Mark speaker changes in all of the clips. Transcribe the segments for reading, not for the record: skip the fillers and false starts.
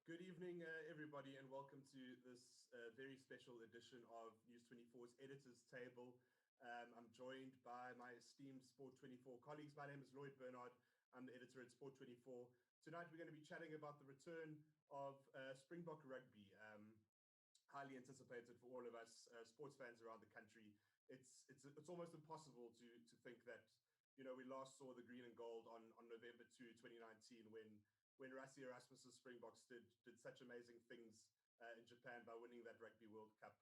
Speaker 1: Good evening, everybody, and welcome to this very special edition of News 24's Editors Table. I'm joined by my esteemed Sport 24 colleagues. My name is Lloyd Bernard. I'm the editor at Sport 24. Tonight, we're going to be chatting about the return of Springbok rugby, highly anticipated for all of us sports fans around the country. It's almost impossible to think that we last saw the green and gold on November 2, 2019, when Rassie Erasmus's Springboks did such amazing things in Japan by winning that Rugby World Cup.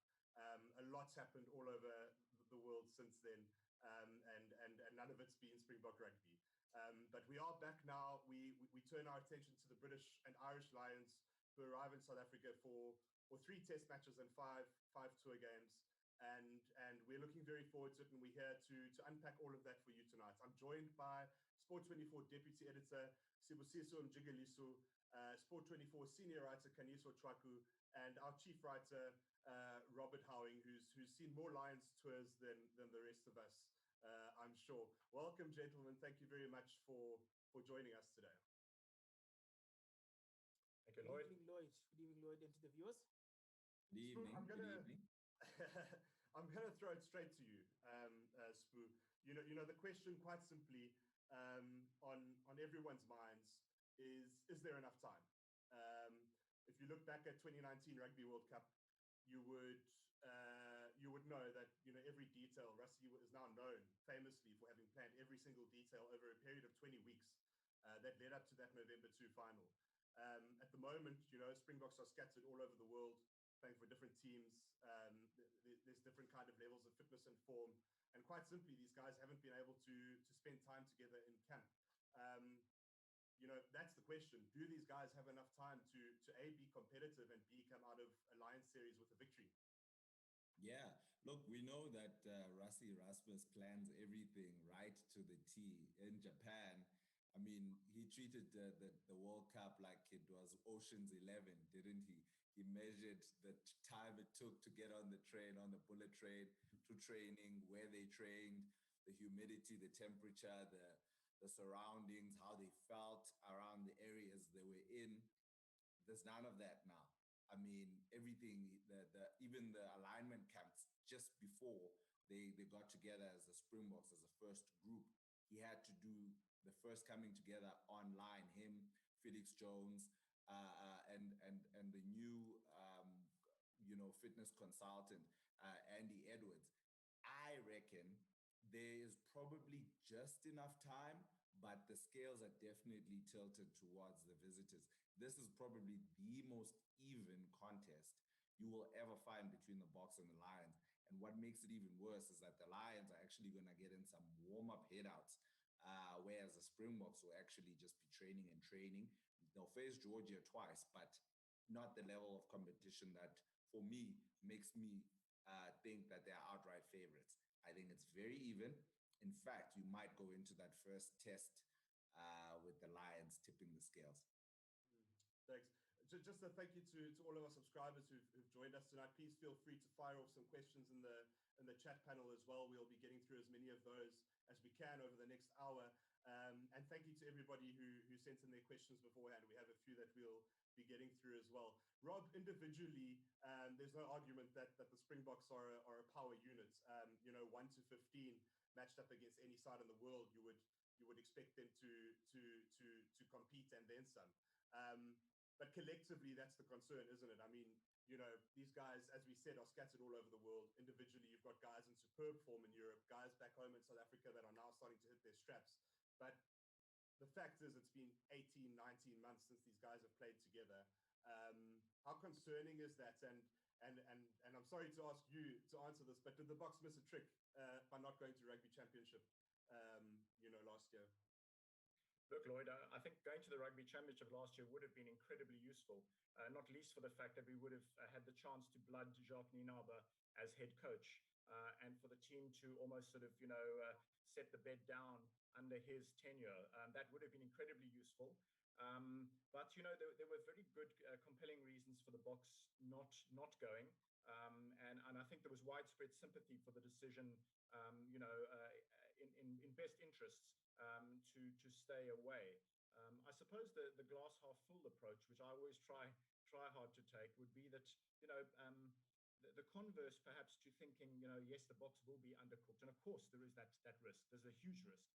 Speaker 1: A lot's happened all over the world since then, and none of it's been Springbok rugby. But we are back now. We turn our attention to the British and Irish Lions, who arrive in South Africa for 3 test matches and five tour games. And we're looking very forward to it, and we're here to unpack all of that for you tonight. I'm joined by Sport 24 Deputy Editor Sibusiso Mjigilisu, Sport 24 Senior Writer Kaniso Chwaku, and our Chief Writer Robert Howing, who's seen more Lions tours than the rest of us, I'm sure. Welcome, gentlemen. Thank you very much for joining us today.
Speaker 2: Thank you, Lloyd.
Speaker 3: Good evening, Lloyd. Good evening, Lloyd, and to the viewers.
Speaker 2: Good evening.
Speaker 1: Good evening. I'm going to throw it straight to you, Spoo. You know, the question quite simply on everyone's minds is there enough time? If you look back at 2019 Rugby World Cup, you would know that every detail. Rassie is now known famously for having planned every single detail over a period of 20 weeks that led up to that November 2 final. At the moment, Springboks are scattered all over the world, playing for different teams. There's different kind of levels of fitness and form. And quite simply, these guys haven't been able to spend time together in camp. That's the question. Do these guys have enough time to A, be competitive, and B, come out of Alliance Series with a victory?
Speaker 2: Yeah, look, we know that Rassie Erasmus plans everything right to the T. In Japan, I mean, he treated the World Cup like it was Ocean's 11, didn't he? He measured the time it took to get on the train, on the bullet train, to training, where they trained, the humidity, the temperature, the surroundings, how they felt around the areas they were in. There's none of that now. I mean, everything, even the alignment camps just before they got together as the Springboks, as a first group, he had to do the first coming together online, him, Felix Jones, and the new fitness consultant, Andy Edwards. I reckon there is probably just enough time, but the scales are definitely tilted towards the visitors. This is probably the most even contest you will ever find between the Boks and the Lions. And what makes it even worse is that the Lions are actually going to get in some warm-up headouts, whereas the Springboks will actually just be training and training. They'll face Georgia twice, but not the level of competition that, for me, makes me think that they're outright favorites. I think it's very even. In fact, you might go into that first test with the Lions tipping the scales.
Speaker 1: Thanks. Just a thank you to all of our subscribers who've joined us tonight. Please feel free to fire off some questions in the chat panel as well. We'll be getting through as many of those as we can over the next hour. And thank you to everybody who sent in their questions beforehand. We have a few that we'll be getting through as well. Rob, individually, there's no argument that the Springboks are a power unit. 1 to 15 matched up against any side in the world, you would expect them to compete and then some. But collectively, that's the concern, isn't it? I mean, these guys, as we said, are scattered all over the world. Individually, you've got guys in superb form in Europe, guys back home in South Africa that are now starting to hit their straps. But the fact is, it's been 18, 19 months since these guys have played together. How concerning is that? And I'm sorry to ask you to answer this, but did the Boks miss a trick by not going to Rugby Championship, last year?
Speaker 3: Look, Lloyd, I think going to the Rugby Championship last year would have been incredibly useful, not least for the fact that we would have had the chance to blood Jacques Nienaber as head coach, and for the team to almost sort of, set the bed down under his tenure. That would have been incredibly useful. But, there were very good, compelling reasons for the Boks not going. And I think there was widespread sympathy for the decision, in best interests, to stay away. I suppose the glass half full approach, which I always try try hard to take would be that, the converse perhaps to thinking, yes, the Boks will be undercooked. And of course, there is that risk. There's a huge risk.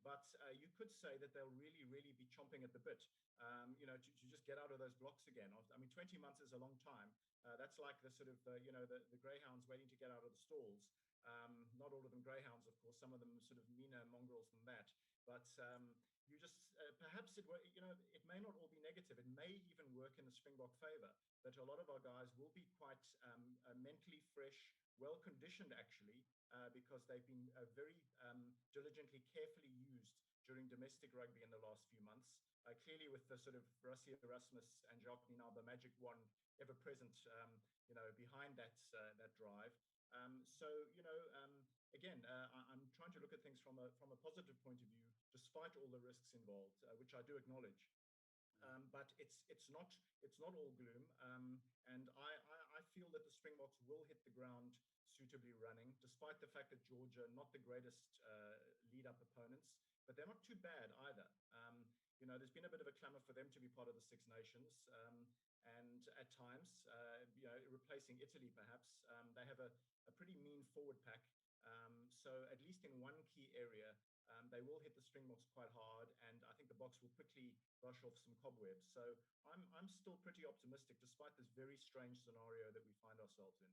Speaker 3: But you could say that they'll really, really be chomping at the bit, to just get out of those blocks again. I mean, 20 months is a long time. That's like the sort of, the greyhounds waiting to get out of the stalls. Not all of them greyhounds, of course. Some of them sort of meaner mongrels than that. But you just perhaps it may not all be negative. It may even work in the Springbok favor. That a lot of our guys will be quite mentally fresh, well conditioned actually, because they've been very diligently, carefully used during domestic rugby in the last few months. Clearly, with the sort of Rassie Erasmus and Jacques Nienaber magic wand ever present, behind that drive. Again, I'm trying to look at things from a positive point of view, despite all the risks involved, which I do acknowledge. But it's not all gloom, and I feel that the Springboks will hit the ground suitably running, despite the fact that Georgia not the greatest lead-up opponents, but they're not too bad either. There's been a bit of a clamour for them to be part of the Six Nations, and at times, replacing Italy perhaps, they have a pretty mean forward pack. So at least in one key area, they will hit the Springboks quite hard, and I think the Boks will quickly brush off some cobwebs. So I'm still pretty optimistic, despite this very strange scenario that we find ourselves in.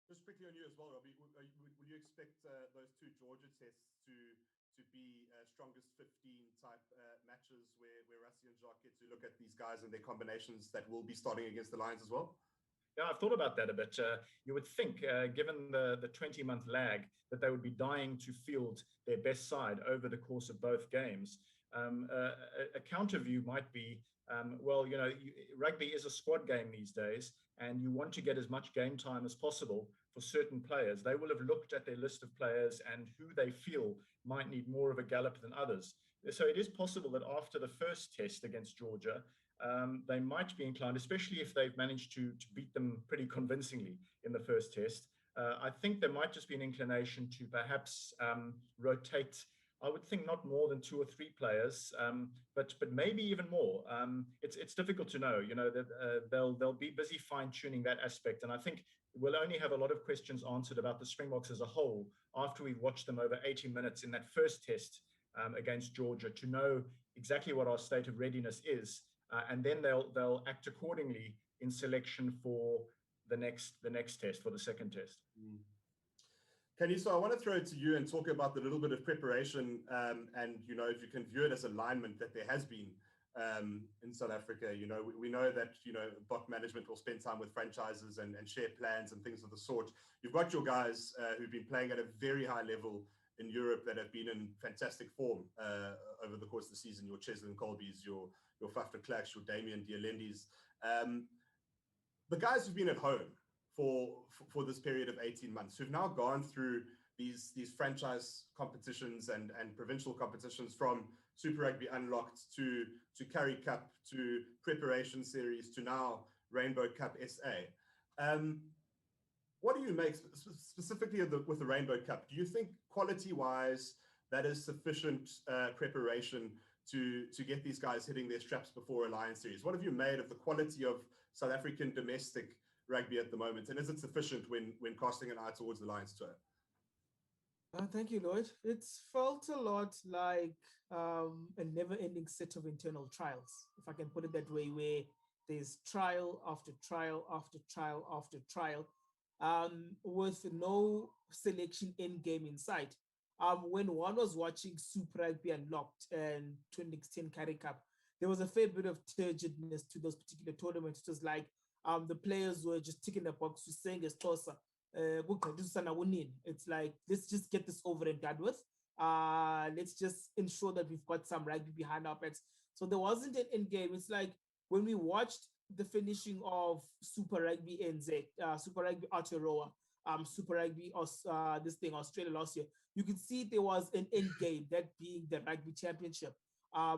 Speaker 1: Just quickly on you as well, Robbie. Will you expect those two Georgia tests to be strongest 15 type matches where Rassie and Jacques get to look at these guys and their combinations that will be starting against the Lions as well?
Speaker 3: Yeah, I've thought about that a bit. You would think, given the 20-month lag, that they would be dying to field their best side over the course of both games. A counter view might be, rugby is a squad game these days, and you want to get as much game time as possible for certain players. They will have looked at their list of players and who they feel might need more of a gallop than others. So it is possible that after the first test against Georgia, they might be inclined, especially if they've managed to beat them pretty convincingly in the first test. I think there might just be an inclination to perhaps rotate. I would think not more than 2 or 3 players, but maybe even more. It's difficult to know. That they'll be busy fine tuning that aspect, and I think we'll only have a lot of questions answered about the Springboks as a whole after we've watched them over 80 minutes in that first test against Georgia to know exactly what our state of readiness is. And then they'll act accordingly in selection for the next test, for the second test.
Speaker 1: Kenny, so I want to throw it to you and talk about the little bit of preparation, and if you can view it as alignment that there has been in South Africa. We know that Bok management will spend time with franchises and share plans and things of the sort. You've got your guys who've been playing at a very high level in Europe that have been in fantastic form over the course of the season. Your Cheslin Colbys, your Faf de Klerks, your Damien Dialendis. The guys who've been at home for this period of 18 months, who've now gone through these franchise competitions and provincial competitions, from Super Rugby Unlocked to Currie Cup to Preparation Series to now Rainbow Cup SA. What do you make specifically with the Rainbow Cup? Do you think quality-wise that is sufficient preparation to get these guys hitting their straps before a Lions series? What have you made of the quality of South African domestic rugby at the moment, and is it sufficient when casting an eye towards the Lions tour?
Speaker 4: Thank you, Lloyd. It's felt a lot like a never-ending set of internal trials, if I can put it that way, where there's trial after trial after trial after trial, with no selection end game in sight. When one was watching Super Rugby Unlocked and 2016 Currie Cup, there was a fair bit of turgidness to those particular tournaments. It was like the players were just ticking the box, saying as Tosa. It's like, let's just get this over and done with. Let's just ensure that we've got some rugby behind our backs. So there wasn't an end game. It's like when we watched the finishing of Super Rugby NZ, Super Rugby Aotearoa, Super Rugby Australia last year, you could see there was an end game, that being the Rugby Championship,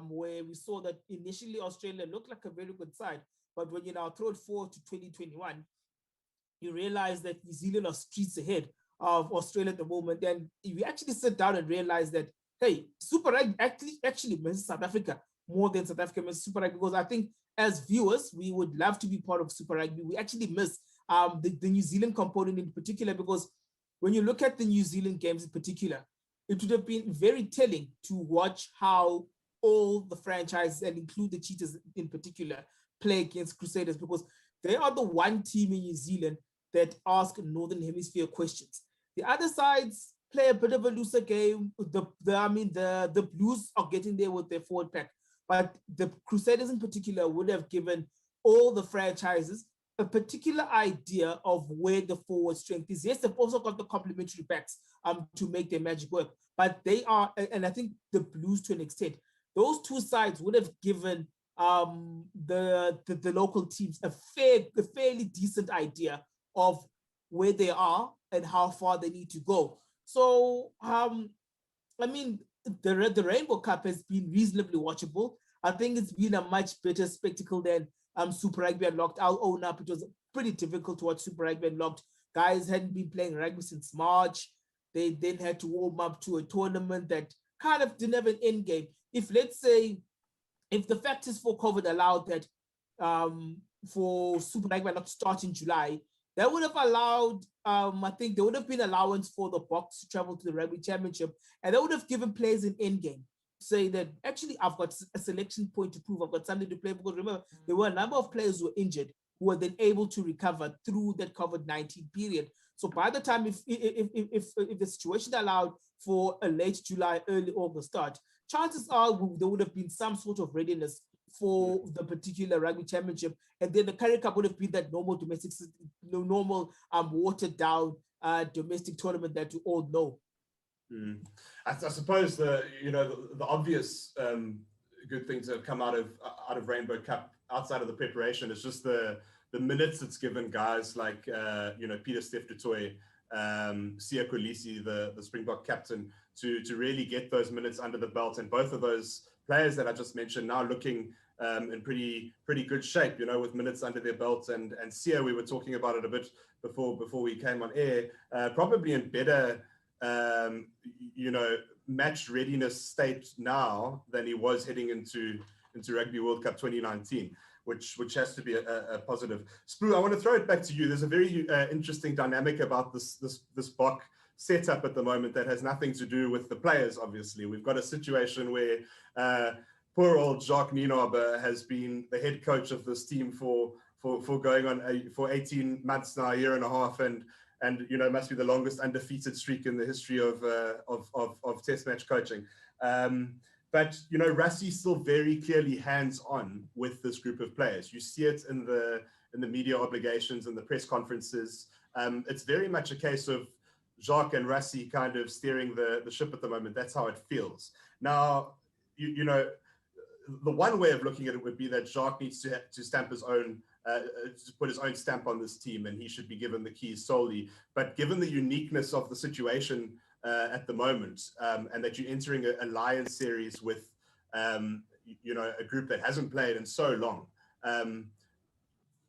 Speaker 4: where we saw that initially Australia looked like a very good side, but when you now throw it forward to 2021, you realize that New Zealand are streets ahead of Australia at the moment. And you actually sit down and realize that, hey, Super Rugby actually misses South Africa more than South Africa misses Super Rugby, because I think as viewers, we would love to be part of Super Rugby. We actually miss the New Zealand component in particular, because when you look at the New Zealand games in particular, it would have been very telling to watch how all the franchises, and include the Cheetahs in particular, play against Crusaders, because they are the one team in New Zealand that ask Northern Hemisphere questions. The other sides play a bit of a looser game. The Blues are getting there with their forward pack, but the Crusaders in particular would have given all the franchises a particular idea of where the forward strength is. Yes, they've also got the complementary backs to make their magic work, but they are, and I think the Blues to an extent, those two sides would have given the local teams a fairly decent idea of where they are and how far they need to go. So, I mean, the Rainbow Cup has been reasonably watchable. I think it's been a much better spectacle than Super Rugby Unlocked. I'll own up, it was pretty difficult to watch Super Rugby Unlocked. Guys hadn't been playing rugby since March. They then had to warm up to a tournament that kind of didn't have an end game. If, let's say, if the factors for COVID allowed that for Super Rugby not to start in July, that would have allowed, I think there would have been allowance for the Boks to travel to the Rugby Championship, and that would have given players an end game. Say that, actually, I've got a selection point to prove, I've got something to play, because remember, there were a number of players who were injured who were then able to recover through that COVID-19 period. So by the time, if the situation allowed for a late July, early August start, chances are there would have been some sort of readiness for the particular Rugby Championship, and then the Currie Cup would have been that normal domestic, watered down domestic tournament that you all know.
Speaker 1: I suppose the obvious good things that have come out of Rainbow Cup outside of the preparation is just the minutes it's given guys like Peter Steph du Toit, Siya Kolisi, the Springbok captain, to really get those minutes under the belt, and both of those players that I just mentioned now looking in pretty good shape, with minutes under their belts, and Siya, we were talking about it a bit before we came on air, probably in better match readiness state now than he was heading into Rugby World Cup 2019, which has to be a positive. Spoo, I want to throw it back to you. There's a very interesting dynamic about this Bok setup at the moment that has nothing to do with the players. Obviously, we've got a situation where poor old Jacques Nienaber has been the head coach of this team for going on for 18 months now, a year and a half, and must be the longest undefeated streak in the history of test match coaching. But Rassie's still very clearly hands-on with this group of players. You see it in the media obligations and the press conferences. It's very much a case of Jacques and Rassie kind of steering the ship at the moment. That's how it feels. Now, the one way of looking at it would be that Jacques needs to stamp his own, to put his own stamp on this team, and he should be given the keys solely. But given the uniqueness of the situation at the moment, and that you're entering a Lions series with, a group that hasn't played in so long,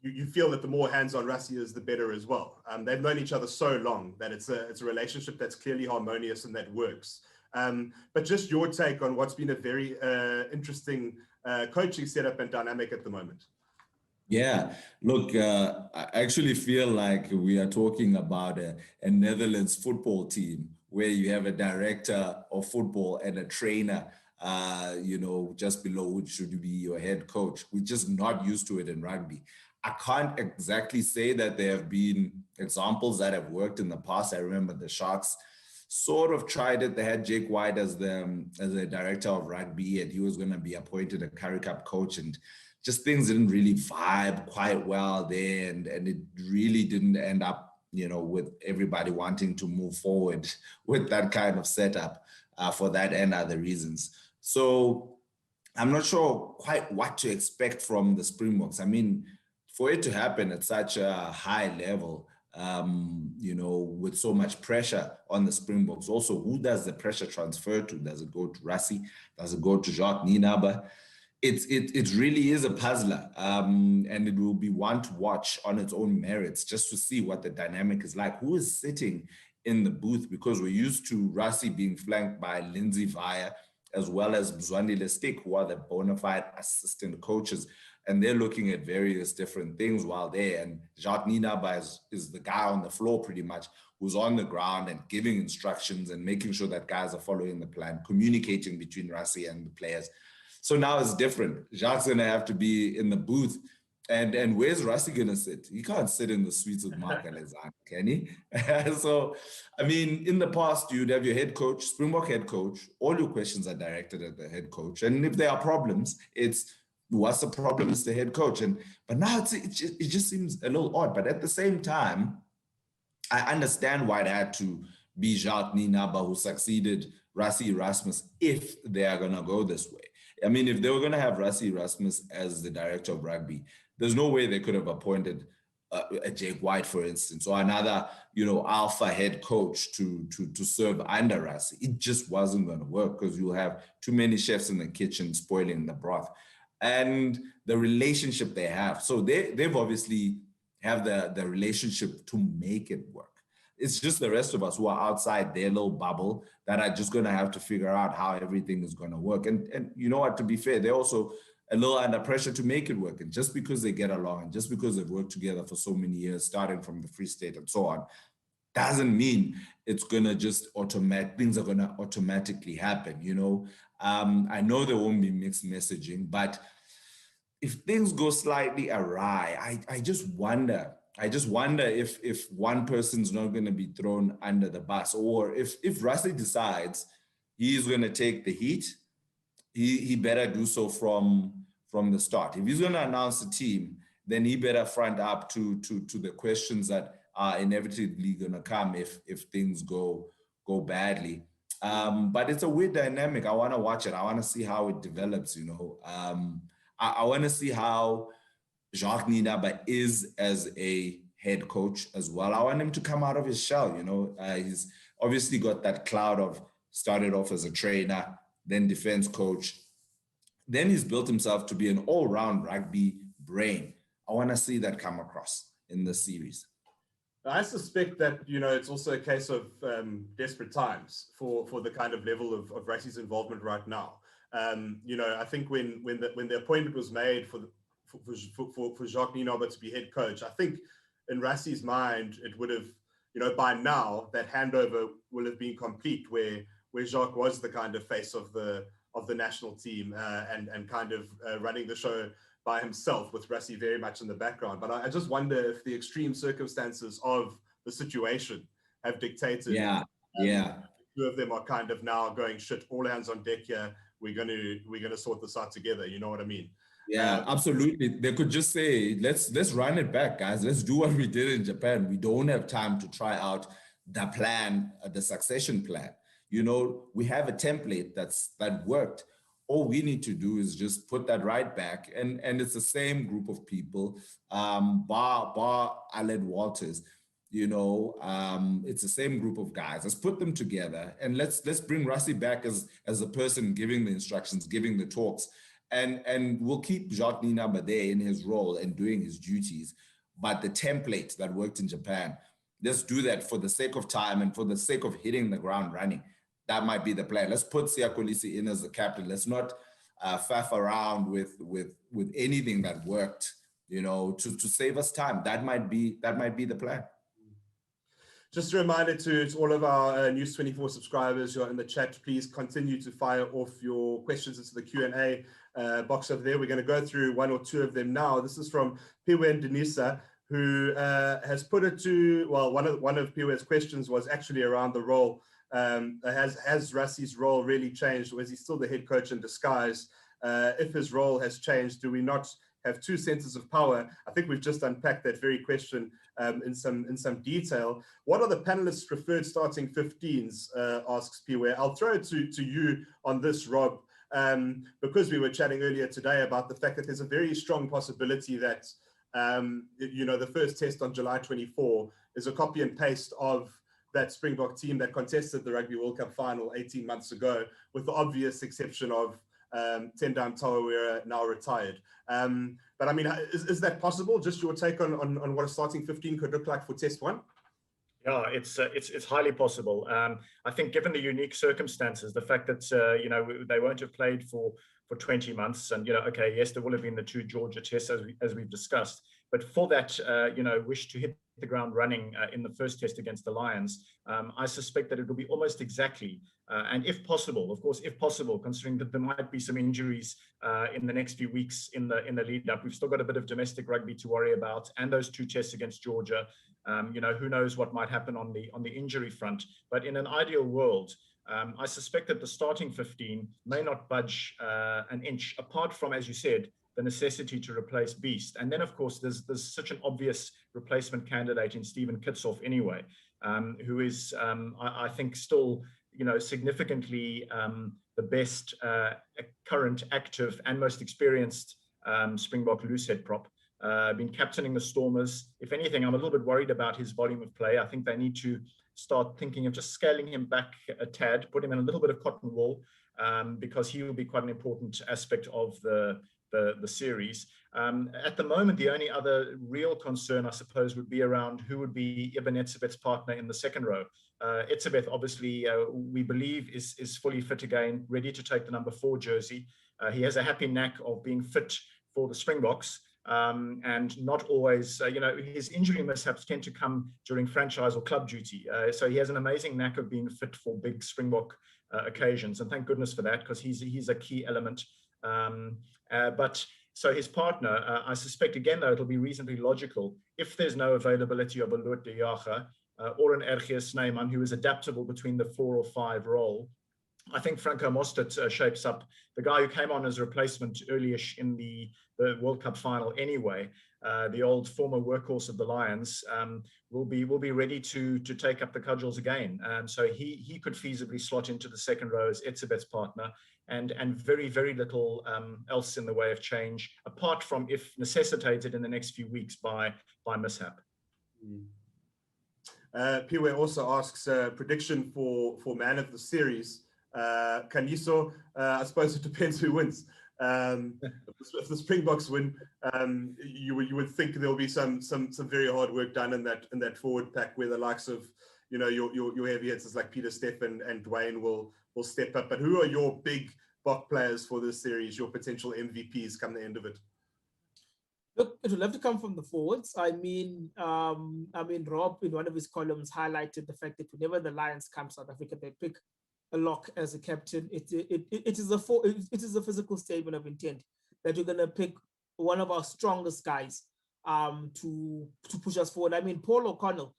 Speaker 1: you feel that the more hands-on Rassie is, the better as well. They've known each other so long that it's a relationship that's clearly harmonious and that works. But just your take on what's been a very interesting coaching setup and dynamic at the moment.
Speaker 2: Yeah, look, I actually feel like we are talking about a Netherlands football team where you have a director of football and a trainer, just below which should be your head coach. We're just not used to it in rugby. I can't exactly say that there have been examples that have worked in the past. I remember the Sharks sort of tried it. They had Jake White as the director of rugby, and he was going to be appointed a Currie Cup coach, and just things didn't really vibe quite well there, and it really didn't end up, with everybody wanting to move forward with that kind of setup for that and other reasons. So I'm not sure quite what to expect from the Springboks. I mean, for it to happen at such a high level, with so much pressure on the Springboks, also, who does the pressure transfer to? Does it go to Rassie? Does it go to Jacques Nienaber? It really is a puzzler, and it will be one to watch on its own merits, just to see what the dynamic is like. Who is sitting in the booth? Because we're used to Rassie being flanked by Lindsay Vaya, as well as Mzwandile Stick, who are the bona fide assistant coaches. and they're looking at various different things while there. And Jacques Ninaba is the guy on the floor pretty much, who's on the ground and giving instructions and making sure that guys are following the plan, communicating between Rassie and the players. So now it's different. Jacques going to have to be in the booth. And where's Rassie going to sit? He can't sit in the suites with Mark Alexander, can he? So, I mean, in the past, you'd have your head coach, Springbok head coach. All your questions are directed at the head coach. And if there are problems, it's what's the problem is the head coach. But now it just seems a little odd. But at the same time, I understand why it had to be Jacques Ninaba who succeeded Rassie Erasmus if they are going to go this way. I mean, if they were going to have Rassie Erasmus as the director of rugby, there's no way they could have appointed a Jake White, for instance, or another, alpha head coach to serve under Rassie. It just wasn't going to work because you'll have too many chefs in the kitchen spoiling the broth. And the relationship they have. So they've obviously have the relationship to make it work. It's just the rest of us who are outside their little bubble that are just going to have to figure out how everything is going to work. And you know what, to be fair, they're also a little under pressure to make it work. And just because they get along and just because they've worked together for so many years, starting from the Free State and so on, doesn't mean it's going to just things are going to automatically happen, I know there won't be mixed messaging, but if things go slightly awry, I just wonder if one person's not going to be thrown under the bus, or if Rassie decides he's going to take the heat, he better do so from the start. If he's going to announce the team, then he better front up to the questions that are inevitably going to come if things go badly. But it's a weird dynamic. I want to watch it. I want to see how it develops, I want to see how Jacques Ninaba is as a head coach as well. I want him to come out of his shell, he's obviously got that cloud of started off as a trainer, then defense coach. Then he's built himself to be an all-round rugby brain. I want to see that come across in this series.
Speaker 1: I suspect that, it's also a case of desperate times for the kind of level of Rassie's involvement right now. I think when the appointment was made for Jacques Ninaba to be head coach, I think in Rassie's mind, it would have, by now that handover will have been complete where Jacques was the kind of face of the national team and kind of running the show by himself with Rassie very much in the background. But I just wonder if the extreme circumstances of the situation have dictated.
Speaker 2: Yeah.
Speaker 1: Two of them are kind of now going, shit, all hands on deck here. We're gonna sort this out together. You know what I mean?
Speaker 2: Yeah, absolutely. They could just say, let's run it back, guys. Let's do what we did in Japan. We don't have time to try out the plan, the succession plan. We have a template that worked. All we need to do is just put that right back. And it's the same group of people, bar Aled Walters, it's the same group of guys. Let's put them together and let's bring Rassie back as the person giving the instructions, giving the talks. And we'll keep Jacques Ninaba there in his role and doing his duties. But the template that worked in Japan, let's do that for the sake of time and for the sake of hitting the ground running. That might be the plan. Let's put Siya Kolisi in as the captain. Let's not faff around with anything that worked, to save us time. That might be the plan.
Speaker 1: Just a reminder to all of our News 24 subscribers who are in the chat, please continue to fire off your questions into the Q&A box over there. We're going to go through one or two of them now. This is from Piwen Denisa, who has put it to, well, one of Piwen's questions was actually around the role. Has Rassie's role really changed, or is he still the head coach in disguise? If his role has changed, do we not have two centers of power? I think we've just unpacked that very question in some detail. What are the panelists' preferred starting 15s? Asks Piwe. I'll throw it to you on this, Rob, because we were chatting earlier today about the fact that there's a very strong possibility that the first test on July 24 is a copy and paste of that Springbok team that contested the Rugby World Cup final 18 months ago, with the obvious exception of Tendam Tawawera, now retired. But I mean, is that possible? Just your take on what a starting 15 could look like for test one?
Speaker 3: Yeah, it's highly possible. I think given the unique circumstances, the fact that they won't have played for 20 months. And, okay, yes, there will have been the 2 Georgia tests as we've discussed. But for that, wish to hit the ground running in the first test against the Lions, I suspect that it will be almost exactly, and if possible, of course, if possible, considering that there might be some injuries in the next few weeks in the lead up, we've still got a bit of domestic rugby to worry about, and those 2 tests against Georgia. Who knows what might happen on the injury front. But in an ideal world, I suspect that the starting 15 may not budge an inch, apart from, as you said, the necessity to replace Beast. And then, of course, there's such an obvious replacement candidate in Steven Kitsoff anyway, who is, I think, still, significantly the best current active and most experienced Springbok loosehead prop. Been captaining the Stormers. If anything, I'm a little bit worried about his volume of play. I think they need to start thinking of just scaling him back a tad, put him in a little bit of cotton wool, because he will be quite an important aspect of the series. At the moment, the only other real concern, I suppose, would be around who would be Ibn Etzebeth's partner in the second row. Etzebeth, obviously, we believe is fully fit again, ready to take the number 4 jersey. He has a happy knack of being fit for the Springboks. And not always, his injury mishaps tend to come during franchise or club duty. So he has an amazing knack of being fit for big Springbok occasions. And thank goodness for that, because he's a key element. But so his partner, I suspect, again, though, it'll be reasonably logical if there's no availability of a Loot de Jager or an RG Snyman who is adaptable between the 4 or 5 role. I think Franco Mostert shapes up, the guy who came on as a replacement early-ish in the World Cup final anyway, the old former workhorse of the Lions, will be ready to take up the cudgels again. So he could feasibly slot into the second row as Etzebeth's partner, and very, very little else in the way of change, apart from if necessitated in the next few weeks by mishap.
Speaker 1: Piwe also asks prediction for man of the series. Kaniso, I suppose it depends who wins. If the Springboks win, you would think there will be some very hard work done in that forward pack, where the likes of your heavy hitters like Peter Stephan and Dwayne will step up. But who are your big Bok players for this series? Your potential MVPs come the end of it?
Speaker 4: Look, it will have to come from the forwards. I mean, Rob in one of his columns highlighted the fact that whenever the Lions come to South Africa, they pick a lock as a captain. It is a physical statement of intent that you're going to pick one of our strongest guys to push us forward. I mean, Paul O'Connell,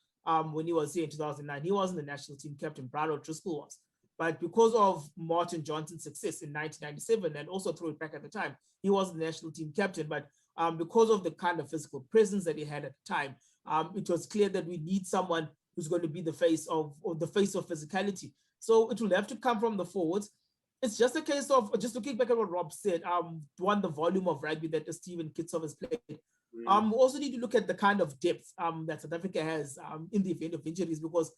Speaker 4: when he was here in 2009, he wasn't the national team captain. Brad O'Driscoll was. But because of Martin Johnson's success in 1997, and also throw it back at the time, he was the national team captain. But because of the kind of physical presence that he had at the time, it was clear that we need someone who's going to be the face of physicality. So it will have to come from the forwards. It's just a case of, just looking back at what Rob said, the volume of rugby that Steven Kitsoff has played. We also need to look at the kind of depth that South Africa has in the event of injuries, because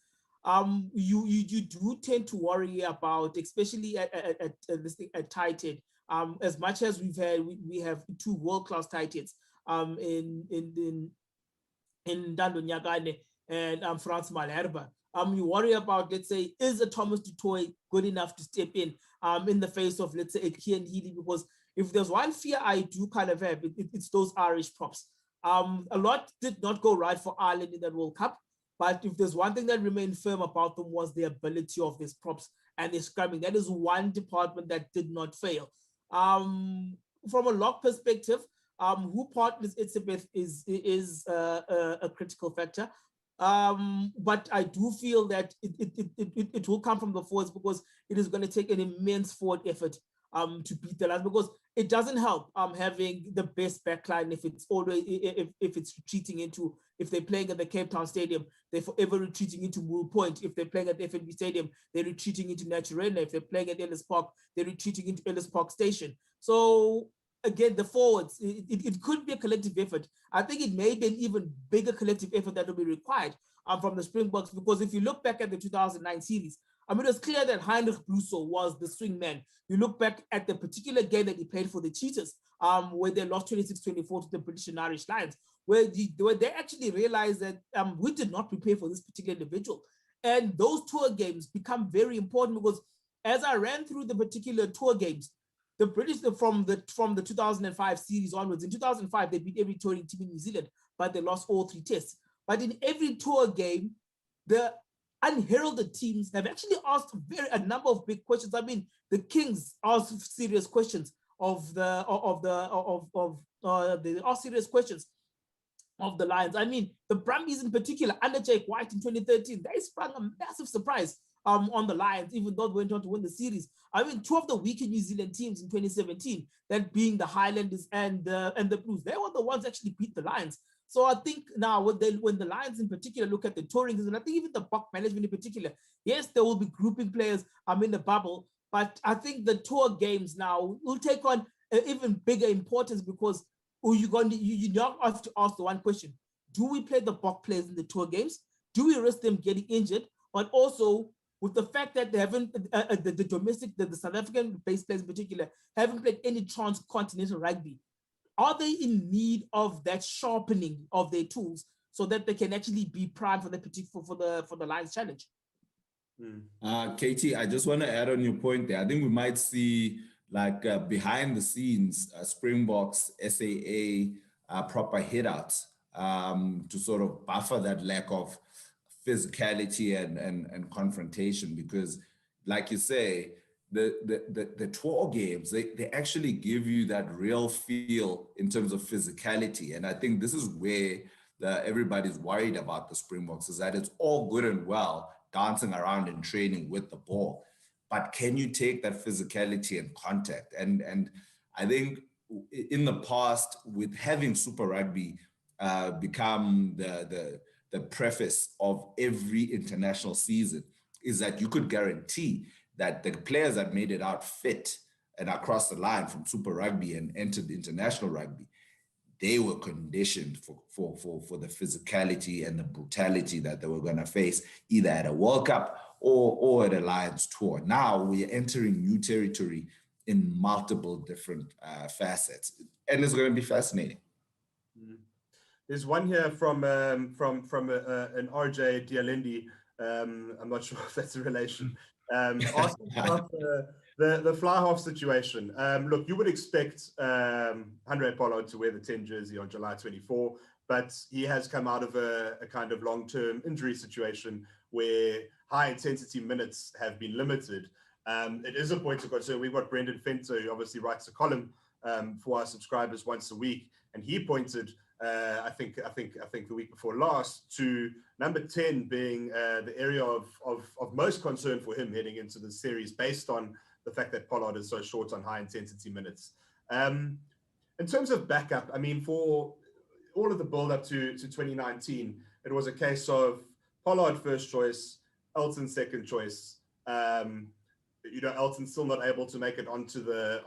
Speaker 4: you do tend to worry about, especially at tight end. As much as we have 2 world-class tight ends in Dando Nyagane and Frans Malherbe. You worry about, let's say, is a Thomas du Toit good enough to step in the face of, let's say, a Kian Healy? Because if there's one fear I do kind of have, it's those Irish props. A lot did not go right for Ireland in that World Cup, but if there's one thing that remained firm about them, was the ability of these props and their scrumming. That is one department that did not fail. From a lock perspective, who partners Etzebeth is a critical factor. But I do feel that it will come from the forwards, because it is going to take an immense forward effort to beat the Lions, because it doesn't help having the best backline if it's always if it's retreating into, if they're playing at the Cape Town Stadium, they're forever retreating into Moole Point. If they're playing at the FNB Stadium, they're retreating into Naturena. If they're playing at Ellis Park, they're retreating into Ellis Park Station. So again, the forwards, it could be a collective effort. I think it may be an even bigger collective effort that will be required from the Springboks, because if you look back at the 2009 series, I mean, it was clear that Heinrich Bluso was the swing man. You look back at the particular game that he played for the Cheetahs, where they lost 26-24 to the British and Irish Lions, where they actually realized that we did not prepare for this particular individual. And those tour games become very important, because as I ran through the particular tour games, the British from the 2005 series onwards. In 2005, they beat every touring team in New Zealand, but they lost all 3 tests. But in every tour game, the unheralded teams have actually asked a number of big questions. I mean, the Kings asked serious questions they asked serious questions of the Lions. I mean, the Brumbies in particular, under Jake White in 2013, they sprung a massive surprise on the Lions, even though they went on to win the series. I mean, 2 of the weaker New Zealand teams in 2017, that being the Highlanders and the Blues, they were the ones actually beat the Lions. So I think now when the Lions in particular look at the touring, and I think even the Boks management in particular, yes, there will be grouping players in the bubble, but I think the tour games now will take on an even bigger importance, because you now have to ask the one question: do we play the Boks players in the tour games? Do we risk them getting injured? But also, with the fact that they haven't, the South African based players in particular, haven't played any transcontinental rugby, are they in need of that sharpening of their tools so that they can actually be primed for the Lions challenge?
Speaker 2: Katie, I just want to add on your point there. I think we might see behind the scenes Springboks, SAA proper hit-outs to sort of buffer that lack of physicality and confrontation, because like you say, the tour games, they actually give you that real feel in terms of physicality. And I think this is where everybody's worried about the Springboks, is that it's all good and well dancing around and training with the ball, but can you take that physicality and contact? And I think in the past, with having Super Rugby become the preface of every international season, is that you could guarantee that the players that made it out fit and across the line from Super Rugby and entered international rugby, they were conditioned for the physicality and the brutality that they were going to face either at a World Cup or at a Lions tour. Now we are entering new territory in multiple different facets, and it's going to be fascinating.
Speaker 1: There's one here from an RJ Dialendi. I'm not sure if that's a relation. Asking about the fly half situation. Look, you would expect Handré Pollard to wear the 10 jersey on July 24, but he has come out of a kind of long-term injury situation where high-intensity minutes have been limited. It is a point of concern. We've got Brendan Fento, who obviously writes a column for our subscribers once a week, and he pointed, I think the week before last, to number 10 being the area of most concern for him heading into the series, based on the fact that Pollard is so short on high-intensity minutes. In terms of backup, I mean, for all of the build-up to 2019, it was a case of Pollard first choice, Elton second choice. Elton's still not able to make it onto the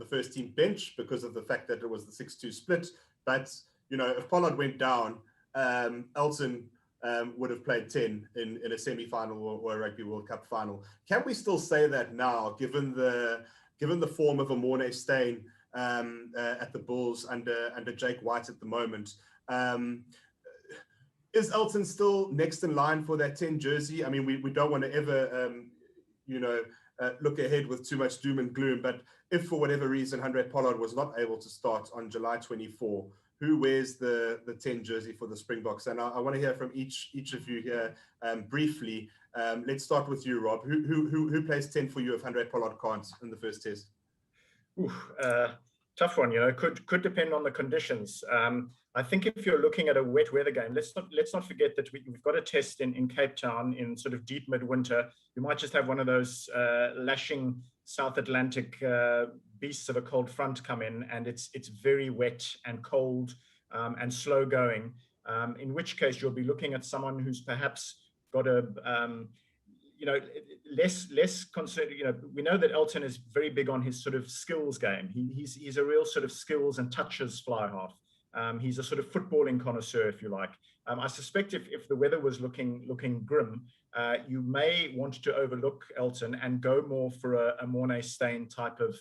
Speaker 1: first team bench because of the fact that it was the 6-2 split. But if Pollard went down, Elton would have played 10 in a semi-final or a Rugby World Cup final. Can we still say that now, given the form of Amorne Steyn at the Bulls under Jake White at the moment? Is Elton still next in line for that 10 jersey? I mean, we don't want to ever look ahead with too much doom and gloom, but if for whatever reason Handré Pollard was not able to start on July 24, who wears the 10 jersey for the Springboks? And I want to hear from each of you here briefly. Let's start with you, Rob. Who plays 10 for you if Handré Pollard can't in the first test?
Speaker 3: Tough one, could depend on the conditions. I think if you're looking at a wet weather game, let's not forget that we've got a test in Cape Town in sort of deep midwinter. You might just have one of those lashing South Atlantic beasts of a cold front come in, and it's very wet and cold and slow going. In which case you'll be looking at someone who's perhaps got a less concerned. We know that Elton is very big on his sort of skills game. He's a real sort of skills and touches fly half. He's a sort of footballing connoisseur, if you like. I suspect if the weather was looking grim, you may want to overlook Elton and go more for a Amorne Steyn type of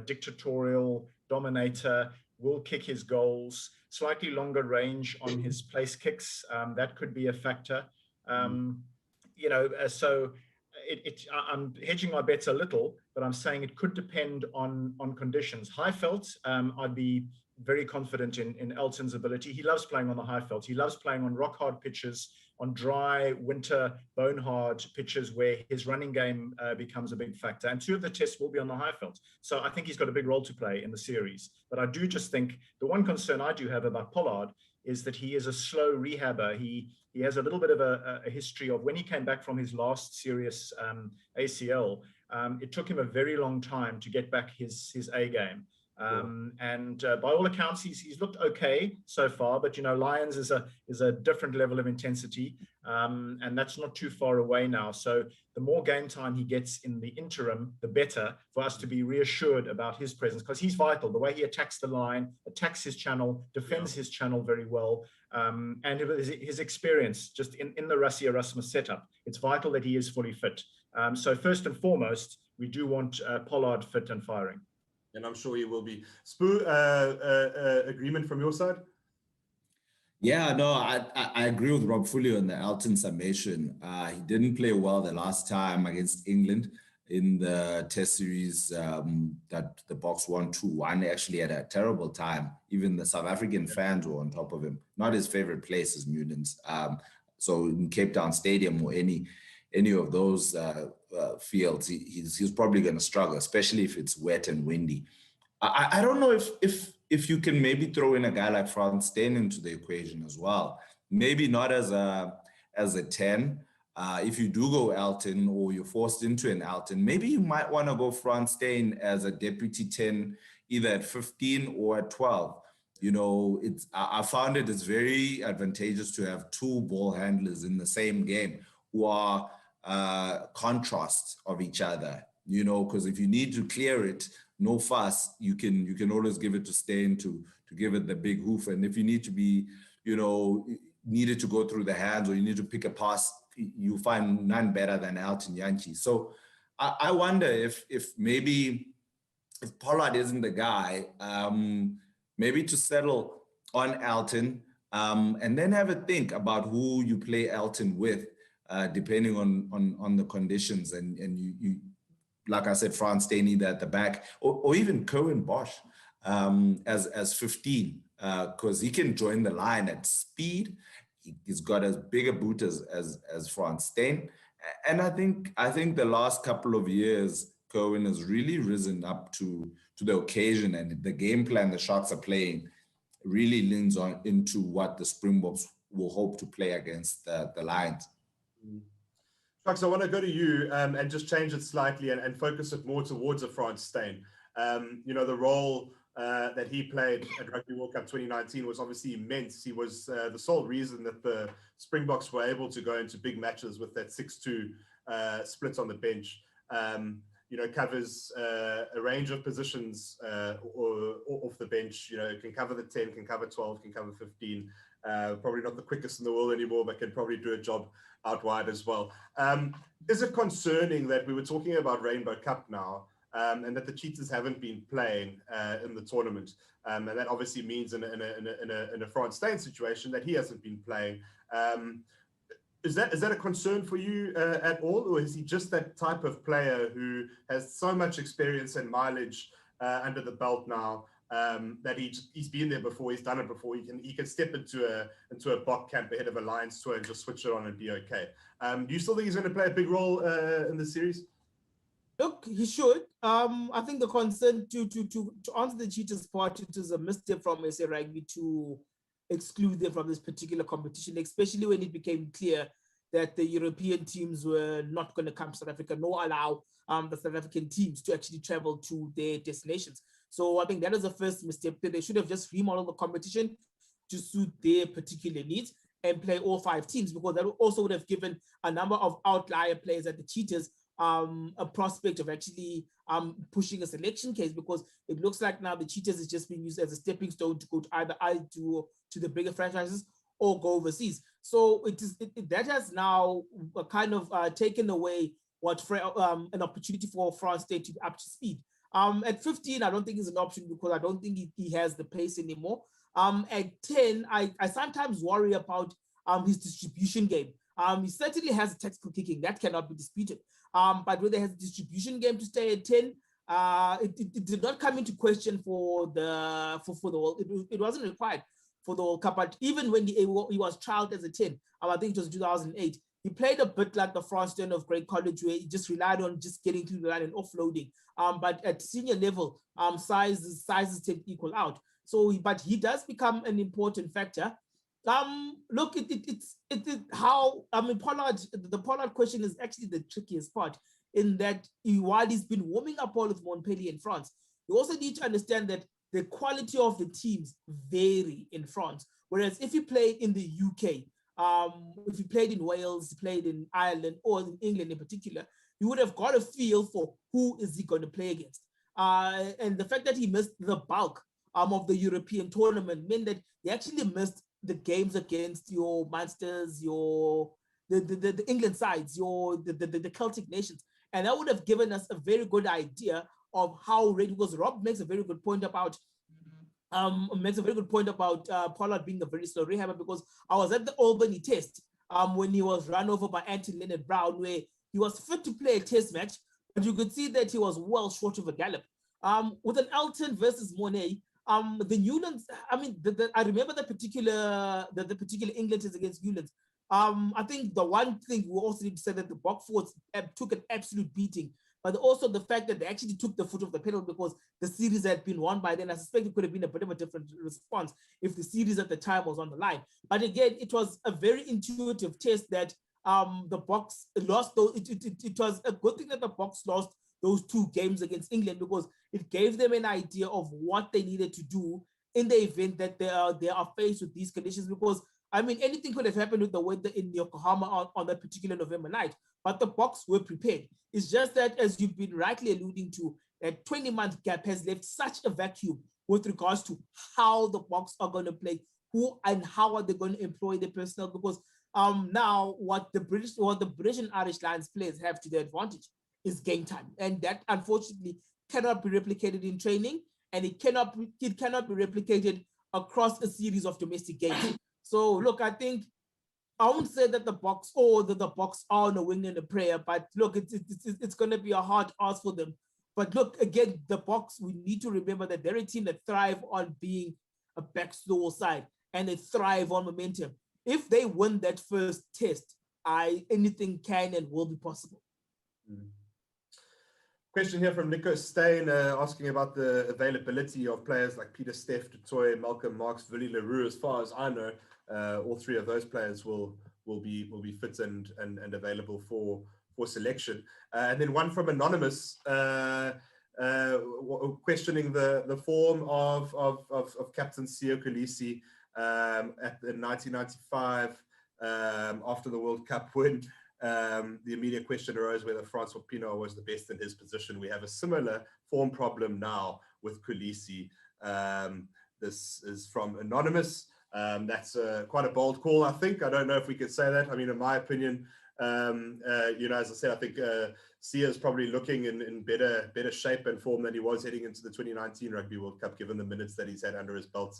Speaker 3: dictatorial dominator, will kick his goals, slightly longer range on his place kicks. That could be a factor. So I'm hedging my bets a little, but I'm saying it could depend on conditions. Highveld, I'd be very confident in Elton's ability. He loves playing on the Highveld. He loves playing on rock hard pitches, on dry winter bone hard pitches where his running game becomes a big factor. And 2 of the tests will be on the Highveld. So I think he's got a big role to play in the series. But I do just think the one concern I do have about Pollard is that he is a slow rehabber. He has a little bit of a history of when he came back from his last serious ACL. It took him a very long time to get back his A game. And by all accounts, he's looked okay so far. But you know, Lions is a different level of intensity, and that's not too far away now. So the more game time he gets in the interim, the better for us to be reassured about his presence, because he's vital. The way he attacks the line, attacks his channel, defends his channel very well, and his experience just in the Rassie Erasmus setup, it's vital that he is fully fit. So first and foremost, we do want Pollard fit and firing.
Speaker 1: And I'm sure he will be. Spoo, agreement from your side?
Speaker 2: Yeah, no, I agree with Rob fully on the Elton summation. He didn't play well the last time against England in the test series that the Boks won 2-1. Actually had a terrible time. Even the South African fans were on top of him. Not his favorite place is Munich. So in Cape Town Stadium or any of those fields, he's probably going to struggle, especially if it's wet and windy. I don't know if you can maybe throw in a guy like Frans Steyn into the equation as well. Maybe not as a 10. If you do go Elton or you're forced into an Elton, maybe you might want to go Frans Steyn as a deputy 10, either at 15 or at 12. You know, I found it's very advantageous to have 2 ball handlers in the same game who are contrasts of each other, you know, because if you need to clear it, no fuss, you can always give it to Steyn to give it the big hoof. And if you need to be, you know, needed to go through the hands or you need to pick a pass, you find none better than Elton Yanchi. So I wonder if maybe if Pollard isn't the guy, maybe to settle on Elton and then have a think about who you play Elton with. Depending on the conditions, and you like I said, Frans Steyn either at the back or even Cohen Bosch as 15, because he can join the line at speed. He's got as big a boot as Frans Steyn, and I think the last couple of years Cohen has really risen up to the occasion, and the game plan the Sharks are playing really leans on into what the Springboks will hope to play against the Lions.
Speaker 1: Sharks, I want to go to you and just change it slightly and focus it more towards a Frans Steyn. You know, the role that he played at Rugby World Cup 2019 was obviously immense. He was the sole reason that the Springboks were able to go into big matches with that 6-2 split on the bench. You know, covers a range of positions or off the bench. You know, can cover the 10, can cover 12, can cover 15. Probably not the quickest in the world anymore, but can probably do a job out wide as well. Is it concerning that we were talking about Rainbow Cup now and that the Cheetahs haven't been playing in the tournament? And that obviously means in a Frans Steyn situation that he hasn't been playing. Is that a concern for you at all, or is he just that type of player who has so much experience and mileage under the belt now that he's been there before, he's done it before, he can step into a Bok camp ahead of a Lions tour and just switch it on and be okay? Do you still think he's going to play a big role in the series?
Speaker 4: Look, he should. I think the concern to answer the Cheetahs part, it is a misstep from SA Rugby to exclude them from this particular competition, especially when it became clear that the European teams were not going to come to South Africa, nor allow the South African teams to actually travel to their destinations. So I think that is the first mistake. They should have just remodeled the competition to suit their particular needs and play all 5 teams, because that also would have given a number of outlier players at the Cheetahs a prospect of actually pushing a selection case, because it looks like now the Cheetahs is just being used as a stepping stone to go to either to the bigger franchises or go overseas. So that has now kind of taken away an opportunity for Frans Steyn to be up to speed. At 15, I don't think it's an option, because I don't think he has the pace anymore. At 10, I sometimes worry about his distribution game. He certainly has tactical kicking, that cannot be disputed. but whether it has a distribution game to stay at 10, it did not come into question for the World. It wasn't required for the World Cup. But even when he was trialed as a 10, I think it was 2008, he played a bit like the Fronston of Great College, where he just relied on just getting through the line and offloading. But at senior level, sizes tend to equal out. So, but he does become an important factor. Look, it's how, I mean, the Pollard question is actually the trickiest part, in that while he's been warming up all with Montpellier in France, you also need to understand that the quality of the teams vary in France. Whereas if you play in the UK, if you played in Wales, played in Ireland, or in England in particular, you would have got a feel for who is he going to play against. And the fact that he missed the bulk of the European tournament meant that he actually missed the games against your Munsters, the England sides, the Celtic nations. And that would have given us a very good idea of how ready, because Rob makes a very good point about Pollard being a very slow rehabber, because I was at the Albany test when he was run over by Anthony Leonard Brown, where he was fit to play a test match, but you could see that he was well short of a gallop. With an Elton versus Monet, the Newlands, I mean, I remember the particular England test against Newlands. I think the one thing we also need to say that the Boks forwards took an absolute beating, but also the fact that they actually took the foot off the pedal, because the series had been won by then. I suspect it could have been a bit of a different response if the series at the time was on the line. But again, it was a very intuitive test that the Boks lost. It was a good thing that the Boks lost those two games against England, because it gave them an idea of what they needed to do in the event that they are faced with these conditions. Because I mean, anything could have happened with the weather in Yokohama on that particular November night, but the Boks were prepared. It's just that, as you've been rightly alluding to, that 20-month gap has left such a vacuum with regards to how the Boks are going to play, who and how are they going to employ the personnel, because now what the British and Irish Lions players have to their advantage is game time, and that unfortunately cannot be replicated in training, and it cannot be replicated across a series of domestic games. So look, I think I won't say that the Boks are on a wing and a prayer, but look, it's going to be a hard ask for them. But look, again, the Boks, we need to remember that they're a team that thrive on being a back to the wall side, and they thrive on momentum. If they win that first test, anything can and will be possible.
Speaker 1: Mm-hmm. Question here from Nico Stein asking about the availability of players like Peter Steff, Dutoy, Malcolm Marx, Willie Leroux. As far as I know, all three of those players will be fit and available for selection. And then one from Anonymous questioning the form of Captain Siya Kolisi at the 1995 after the World Cup win. The immediate question arose whether Francois Pienaar was the best in his position. We have a similar form problem now with Kolisi. This is from Anonymous. That's quite a bold call, I think. I don't know if we could say that. I mean, in my opinion, as I said, I think Siya is probably looking in better shape and form than he was heading into the 2019 Rugby World Cup, given the minutes that he's had under his belt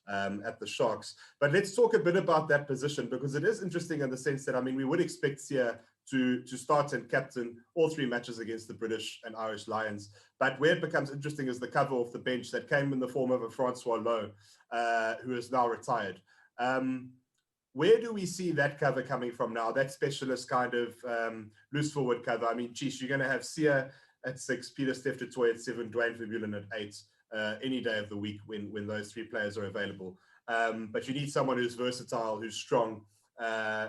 Speaker 1: at the Sharks. But let's talk a bit about that position, because it is interesting in the sense that, I mean, we would expect Siya to start and captain all three matches against the British and Irish Lions. But where it becomes interesting is the cover off the bench that came in the form of a Francois Lowe, who is now retired. Where do we see that cover coming from now, that specialist kind of loose forward cover? I mean, geez, you're going to have Siya at 6, Peter Steff du Toit at 7, Dwayne Vermeulen at 8, any day of the week when those three players are available. But you need someone who's versatile, who's strong,